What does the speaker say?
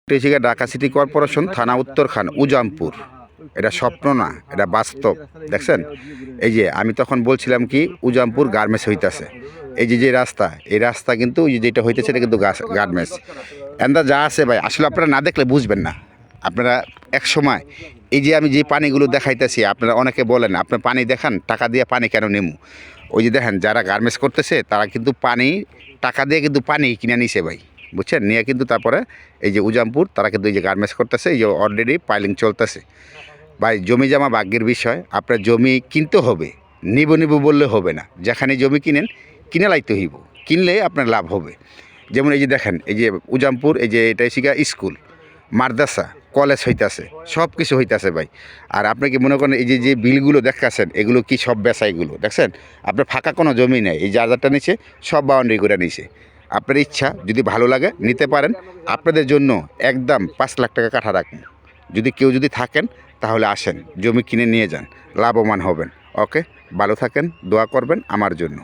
এটা হচ্ছে Dhaka city corporation থানা উত্তরখান উজামপুর। এটা স্বপ্ন না, এটা বাস্তব। দেখছেন, এই যে আমি তখন বলছিলাম কি উজামপুর গার্মেন্টস হইতেছে, এই যে যে রাস্তা, এই রাস্তা কিন্তু ওই যে যেটা হইতেছে এটা কিন্তু গার্মেন্টস। এন্দা যা আছে ভাই, আসলে আপনারা না দেখলে বুঝবেন না। আপনারা এক সময় এই যে আমি যে পানিগুলো দেখাইতেছি, আপনারা অনেকে বলেন আপনার পানি দেখান, টাকা দিয়ে পানি কেন নেমু? ওই যে দেখেন যারা গার্মেন্টস করতেছে তারা কিন্তু পানি টাকা দিয়ে কিন্তু পানি কিনে নিছে ভাই, বুঝছেন? নিয়ে কিন্তু তারপরে এই যে উজামপুর তারা কিন্তু এই যে গার্মেন্টস করতেছে, এই যে অলরেডি পাইলিং চলতেছে। ভাই জমি জমা ভাগ্যের বিষয়, আপনার জমি কিনতে হবে, নিব বললে হবে না। যেখানে জমি কিনেন কিনে লাইতে হইব, কিনলে আপনার লাভ হবে। যেমন এই যে দেখেন, এই যে উজামপুর, এই যে এটা শিখা স্কুল, মাদ্রাসা, কলেজ হইতাছে, সব কিছু হইতাছে ভাই। আর আপনি কি মনে করেন এই যে যে বিলগুলো দেখাচ্ছেন এগুলো কি সব বেচা? এগুলো দেখছেন, আপনার ফাঁকা কোনো জমি নেই, এই যারটা নিচে সব বাউন্ডারি করে নিছে। আপনার ইচ্ছা যদি ভালো লাগে নিতে পারেন। আপনাদের জন্য একদম 5 লাখ টাকা কাঠা রাখুন। যদি কেউ যদি থাকেন তাহলে আসেন, জমি কিনে নিয়ে যান, লাভবান হবেন। ওকে, ভালো থাকেন, দোয়া করবেন আমার জন্য।